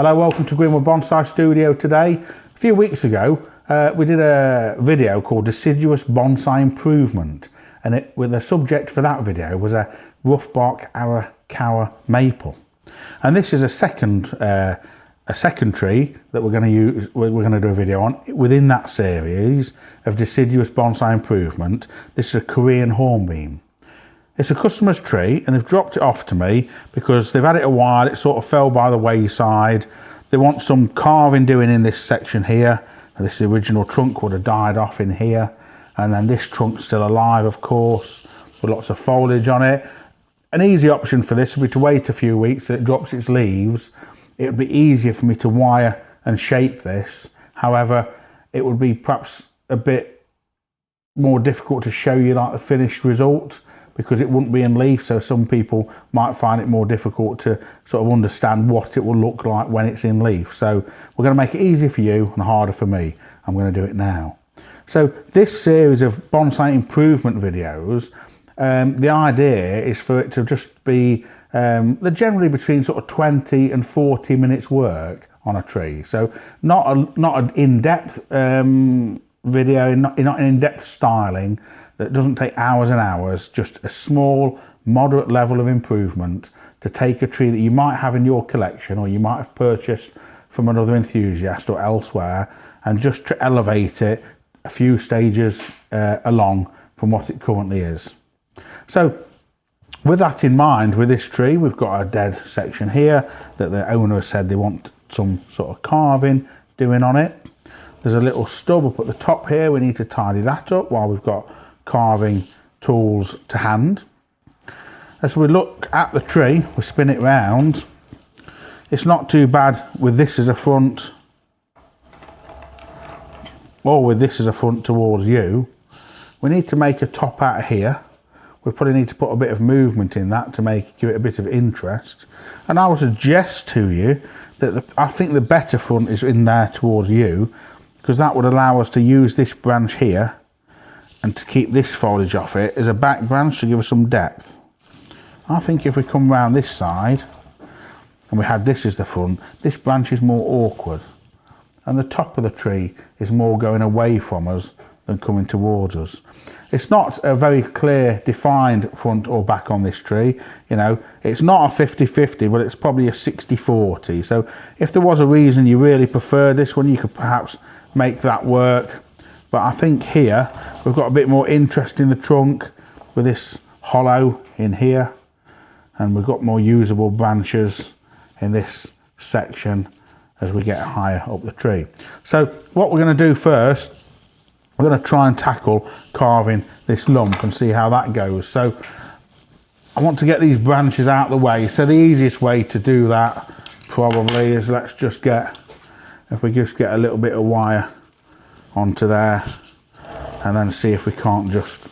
Hello, welcome to Greenwood Bonsai Studio today. A few weeks ago, we did a video called Deciduous Bonsai Improvement, and the subject for that video was a rough bark Arakawa maple. And this is a second tree that we're going to use. We're going to do a video on within that series of Deciduous Bonsai Improvement. This is a Korean Hornbeam. It's a customer's tree and they've dropped it off to me because they've had it a while. It sort of fell by the wayside. They want some carving doing in this section here. And this original trunk would have died off in here. And then this trunk's still alive, of course, with lots of foliage on it. An easy option for this would be to wait a few weeks so it drops its leaves. It would be easier for me to wire and shape this. However, it would be perhaps a bit more difficult to show you like the finished result, because it wouldn't be in leaf, so some people might find it more difficult to sort of understand what it will look like when it's in leaf. So we're going to make it easy for you and harder for me. I'm going to do it now. So this series of bonsai improvement videos, the idea is for it to just be they're generally between sort of 20 and 40 minutes work on a tree. So not an in-depth video, not an in-depth styling that doesn't take hours and hours, just a small, moderate level of improvement to take a tree that you might have in your collection or you might have purchased from another enthusiast or elsewhere, and just to elevate it a few stages along from what it currently is. So with that in mind, with this tree, we've got a dead section here that the owner has said they want some sort of carving doing on it. There's a little stub up at the top here. We need to tidy that up while we've got carving tools to hand. As we look at the tree, we spin it round. It's not too bad with this as a front, or with this as a front towards you. We need to make a top out of here. We probably need to put a bit of movement in that to give it a bit of interest. And I would suggest to you that I think the better front is in there towards you, because that would allow us to use this branch here and to keep this foliage off it as a back branch to give us some depth. I think if we come round this side and we had this as the front, this branch is more awkward and the top of the tree is more going away from us than coming towards us. It's not a very clear defined front or back on this tree. You know, it's not a 50-50, but it's probably a 60-40. So if there was a reason you really prefer this one, you could perhaps make that work. But I think here we've got a bit more interest in the trunk with this hollow in here, and we've got more usable branches in this section as we get higher up the tree. So what we're going to do first, we're going to try and tackle carving this lump and see how that goes. So I want to get these branches out of the way. So the easiest way to do that probably is if we just get a little bit of wire onto there and then see if we can't just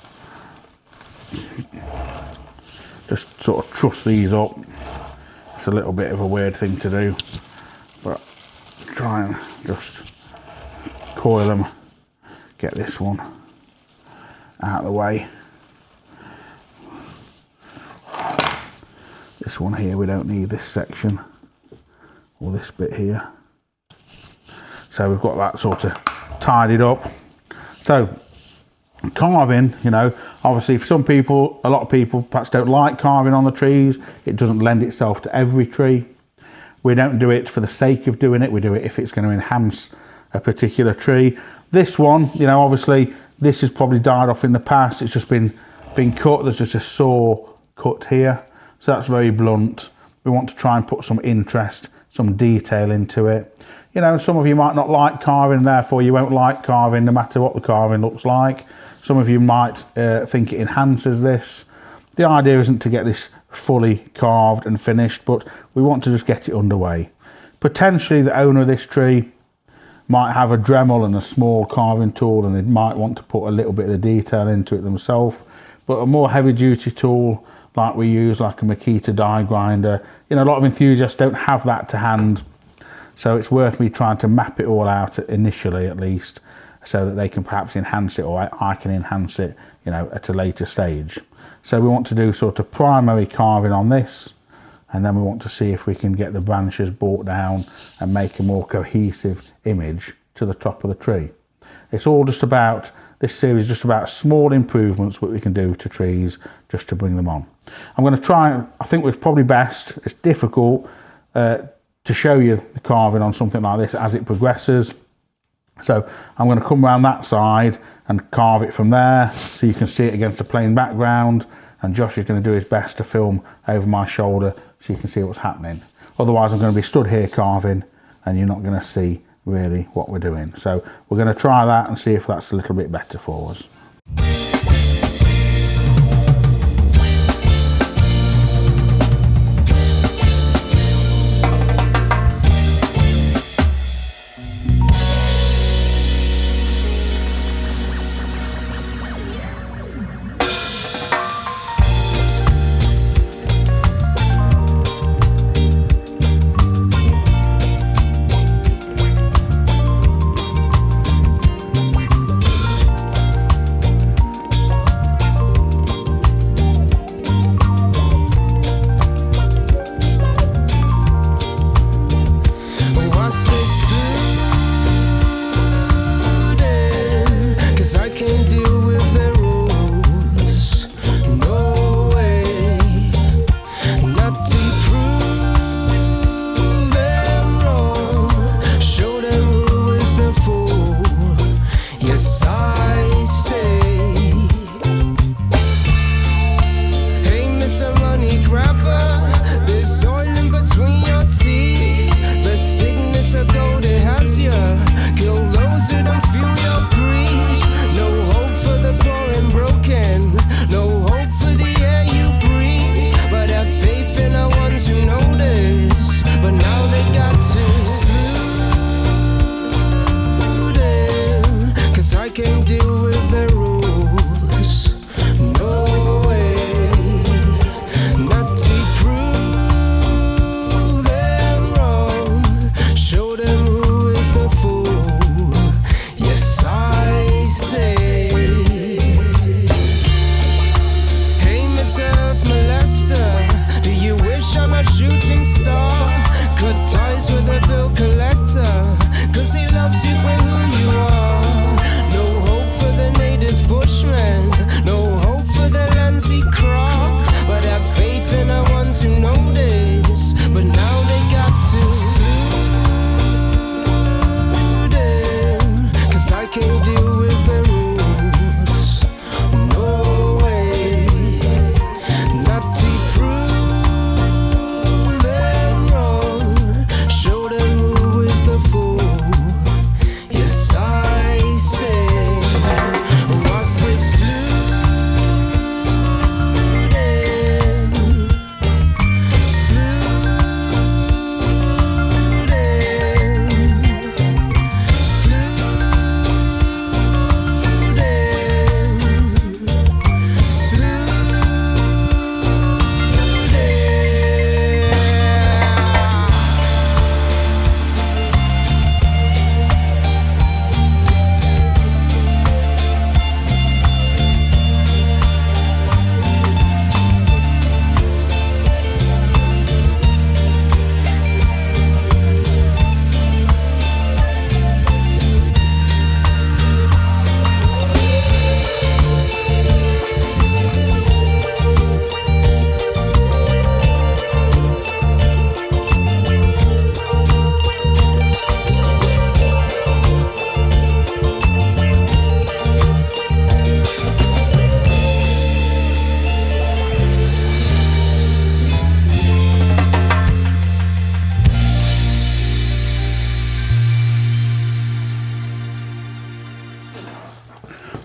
sort of truss these up. It's a little bit of a weird thing to do, but try and just coil them, get this one out of the way. This one here, we don't need this section or this bit here. So we've got that sort of tidied up. So carving, you know, obviously for some people, a lot of people perhaps don't like carving on the trees. It doesn't lend itself to every tree. We don't do it for the sake of doing it. We do it if it's going to enhance a particular tree. This one, you know, obviously this has probably died off in the past. It's just been cut. There's just a saw cut here. So that's very blunt. We want to try and put some interest, some detail into it. You know, some of you might not like carving, therefore you won't like carving no matter what the carving looks like. Some of you might think it enhances this. The idea isn't to get this fully carved and finished, but we want to just get it underway. Potentially the owner of this tree might have a Dremel and a small carving tool, and they might want to put a little bit of the detail into it themselves. But a more heavy duty tool like we use, like a Makita die grinder, you know, a lot of enthusiasts don't have that to hand. So it's worth me trying to map it all out initially, at least, so that they can perhaps enhance it, or I can enhance it, you know, at a later stage. So we want to do sort of primary carving on this, and then we want to see if we can get the branches brought down and make a more cohesive image to the top of the tree. It's all just about, this series is just about small improvements that we can do to trees just to bring them on. I'm going to try, I think it's probably best, it's difficult to show you the carving on something like this as it progresses. So I'm going to come around that side and carve it from there so you can see it against a plain background, and Josh is going to do his best to film over my shoulder so you can see what's happening. Otherwise I'm going to be stood here carving and you're not going to see really what we're doing. So we're going to try that and see if that's a little bit better for us.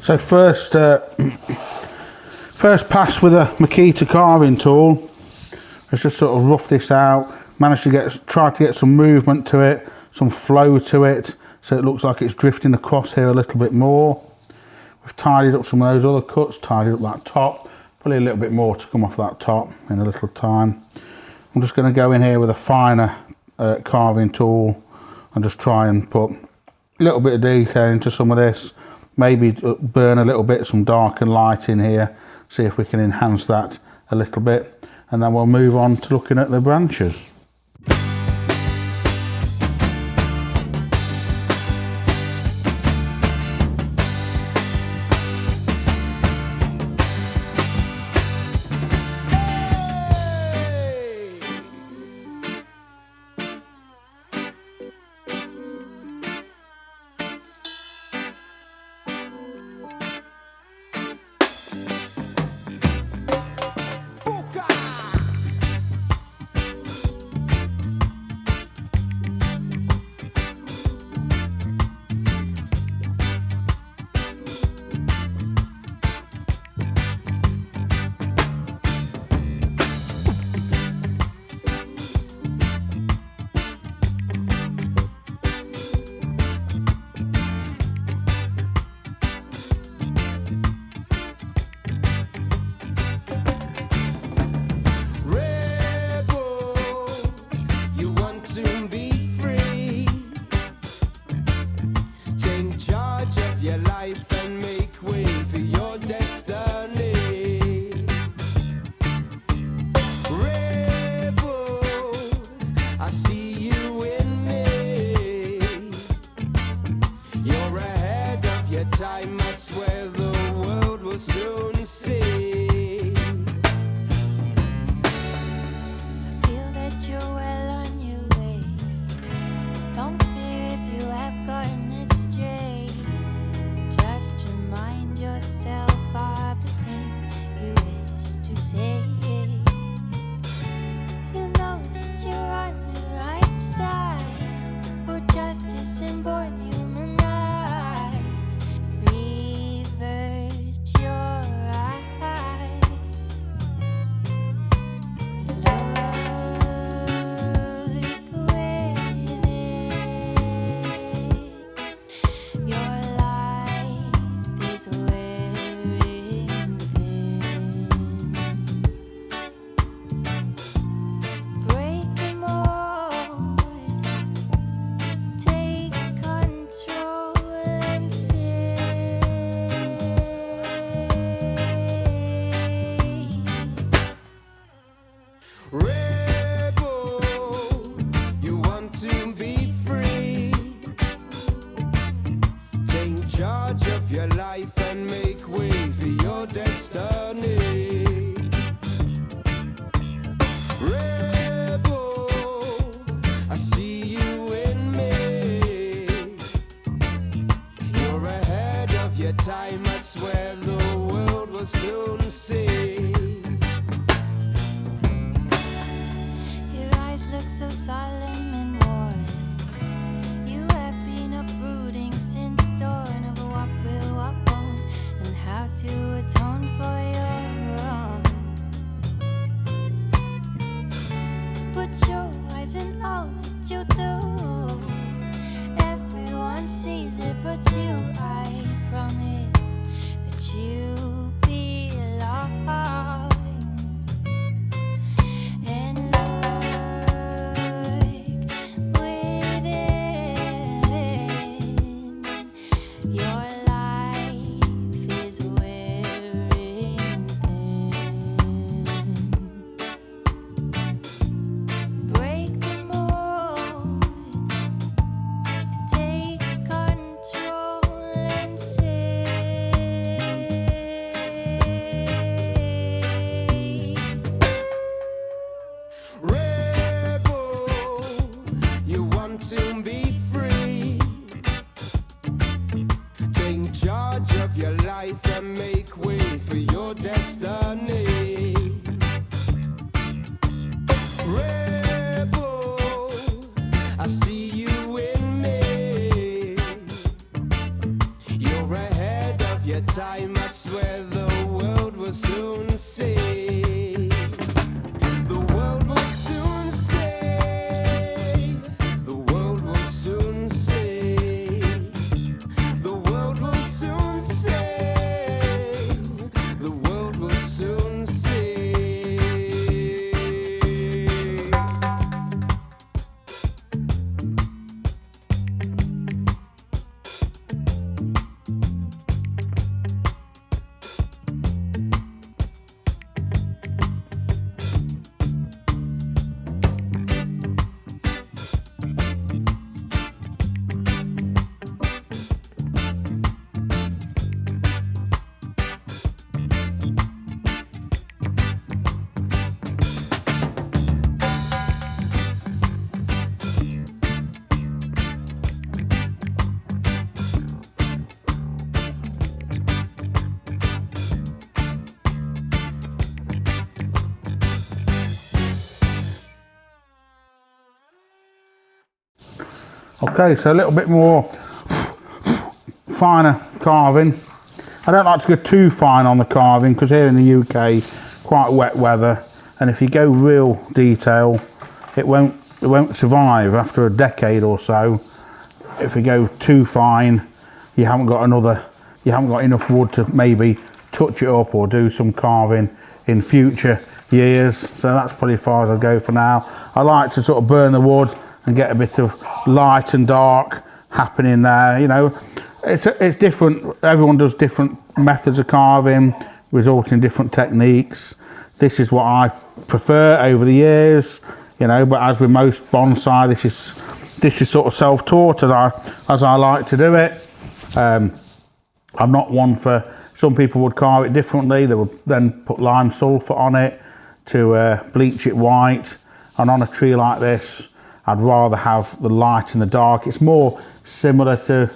So first pass with a Makita carving tool. Let's just sort of rough this out. Managed to try to get some movement to it, some flow to it, so it looks like it's drifting across here a little bit more. We've tidied up some of those other cuts, tidied up that top. Probably a little bit more to come off that top in a little time. I'm just going to go in here with a finer carving tool and just try and put a little bit of detail into some of this. Maybe burn a little bit, some dark and light in here. See if we can enhance that a little bit. and then we'll move on to looking at the branches. Take control and Okay, so a little bit more finer carving. I don't like to go too fine on the carving because here in the UK, quite wet weather, and if you go real detail, it won't survive after a decade or so. If you go too fine, you haven't got enough wood to maybe touch it up or do some carving in future years. So that's probably as far as I go for now. I like to sort of burn the wood and get a bit of light and dark happening there. You know, it's different. Everyone does different methods of carving, resulting in different techniques. This is what I prefer over the years, you know. But as with most bonsai, this is sort of self-taught as I like to do it. I'm not one for. Some people would carve it differently. They would then put lime sulphur on it to bleach it white. And on a tree like this, I'd rather have the light and the dark. It's more similar to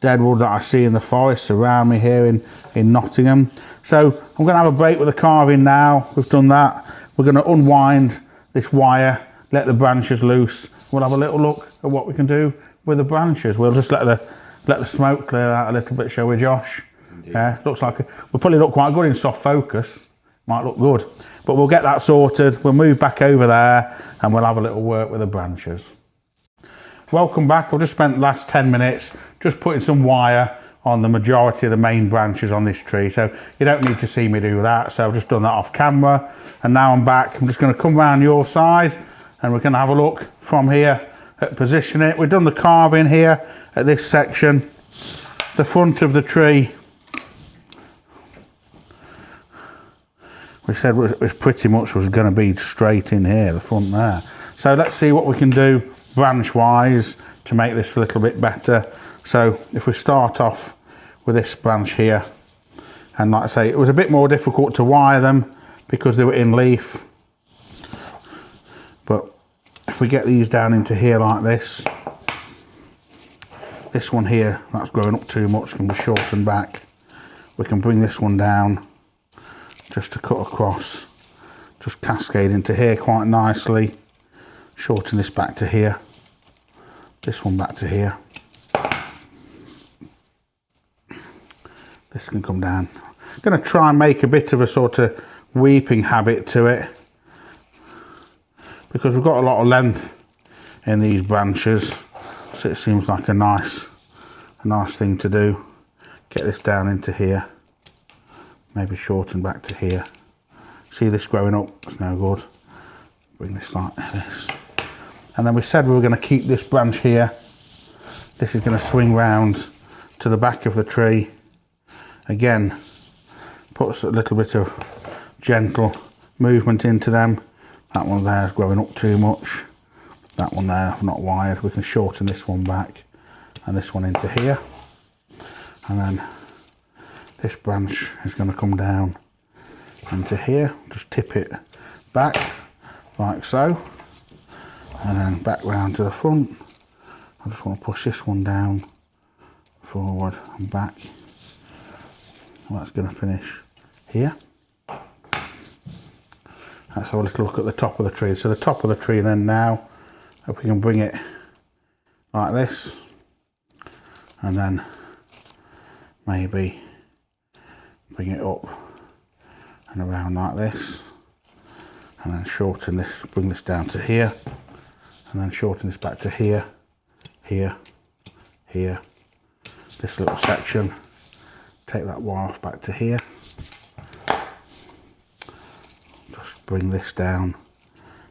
deadwood that I see in the forests around me here in Nottingham. So I'm going to have a break with the carving now. We've done that. We're going to unwind this wire, let the branches loose. We'll have a little look at what we can do with the branches. We'll just let the smoke clear out a little bit, shall we, Josh? Yeah, looks like we'll probably look quite good in soft focus. Might look good, but we'll get that sorted. We'll move back over there and we'll have a little work with the branches. Welcome back. I've just spent the last 10 minutes just putting some wire on the majority of the main branches on this tree. So you don't need to see me do that. So I've just done that off camera. And now I'm back. I'm just going to come around your side and we're going to have a look from here at positioning it. We've done the carving here at this section. The front of the tree, we said was pretty much was going to be straight in here, the front there. So let's see what we can do branch wise to make this a little bit better. So if we start off with this branch here, and like I say, it was a bit more difficult to wire them because they were in leaf. But if we get these down into here like this one here, that's growing up too much, can be shortened back. We can bring this one down just to cut across, just cascade into here quite nicely. Shorten this back to here, this one back to here. This can come down. I'm going to try and make a bit of a sort of weeping habit to it because we've got a lot of length in these branches, so it seems like a nice thing to do. Get this down into here, maybe shorten back to here. See this growing up, it's no good. Bring this like this. And then we said we were going to keep this branch here. This is going to swing round to the back of the tree. Again, puts a little bit of gentle movement into them. That one there is growing up too much. That one there, I've not wired. We can shorten this one back and this one into here. And then this branch is going to come down into here. Just tip it back like so. And then back round to the front. I just want to push this one down, forward and back. Well, that's going to finish here. Let's have a little look at the top of the tree. So the top of the tree then now, if we can bring it like this, and then maybe bring it up and around like this, and then shorten this, bring this down to here, and then shorten this back to here, here, here, this little section. Take that wire off back to here. Just bring this down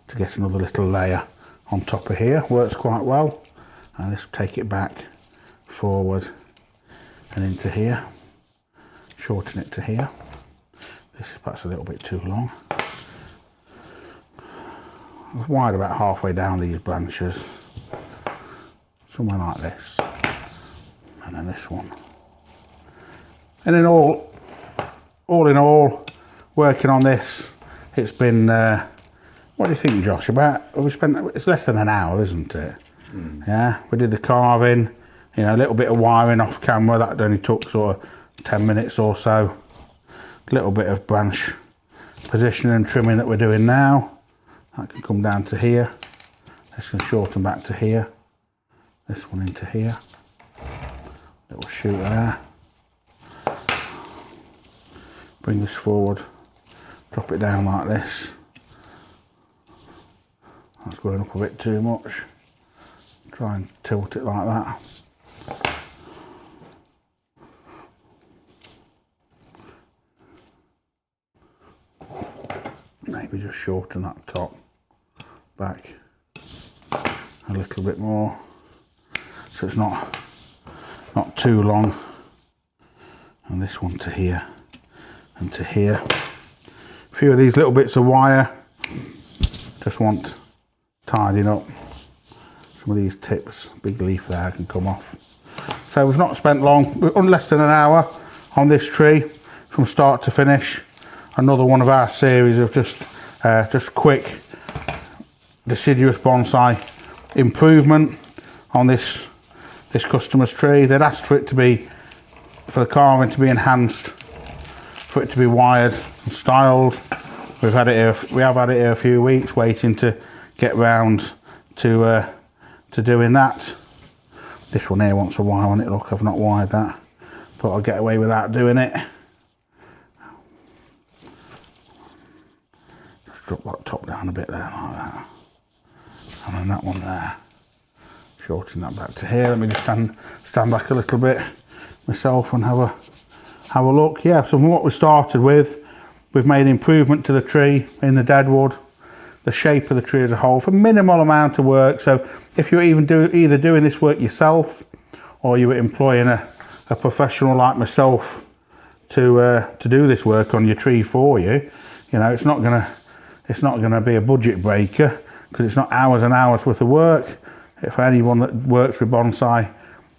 to get another little layer on top of here. Works quite well. And this, take it back, forward and into here. Shorten it to here. This is perhaps a little bit too long. I've wired about halfway down these branches. Somewhere like this. And then this one. And in all in all, working on this, it's been, what do you think, Josh? It's less than an hour, isn't it? Mm. Yeah, we did the carving, you know, a little bit of wiring off camera, that only took sort of 10 minutes or so. A little bit of branch positioning and trimming that we're doing now. That can come down to here. This can shorten back to here. this one into here. Little shoot there. Bring this forward, drop it down like this. That's going up a bit too much. Try and tilt it like that. Maybe just shorten that top back a little bit more, so it's not too long. And this one to here and to here. A few of these little bits of wire just want tidying up. Some of these tips, big leaf there, can come off. So we've not spent long, less than an hour on this tree from start to finish. Another one of our series of just quick deciduous bonsai improvement on this customer's tree. They'd asked for it to be, for the carving to be enhanced, for it to be wired and styled. We have had it here a few weeks, waiting to get round to doing that. This one here wants a wire on it. Look, I've not wired that. Thought I'd get away without doing it. Just drop that top down a bit there like that. And then that one there. Shorten that back to here. Let me just stand back a little bit myself and have a look. Yeah, so from what we started with, we've made improvement to the tree in the deadwood, the shape of the tree as a whole, for minimal amount of work. So if you're either doing this work yourself, or you were employing a professional like myself to do this work on your tree for you, you know, it's not gonna be a budget breaker, because it's not hours and hours worth of work. For anyone that works with bonsai,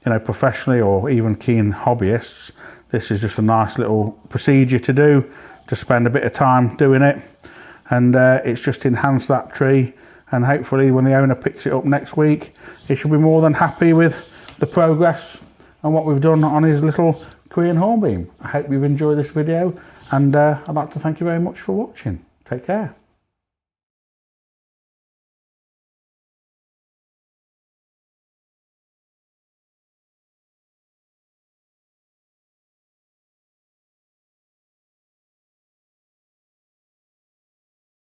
you know, professionally, or even keen hobbyists, this is just a nice little procedure to do, to spend a bit of time doing it. And it's just enhanced that tree, and hopefully when the owner picks it up next week, he should be more than happy with the progress and what we've done on his little Korean Hornbeam. I hope you've enjoyed this video, and I'd like to thank you very much for watching. Take care.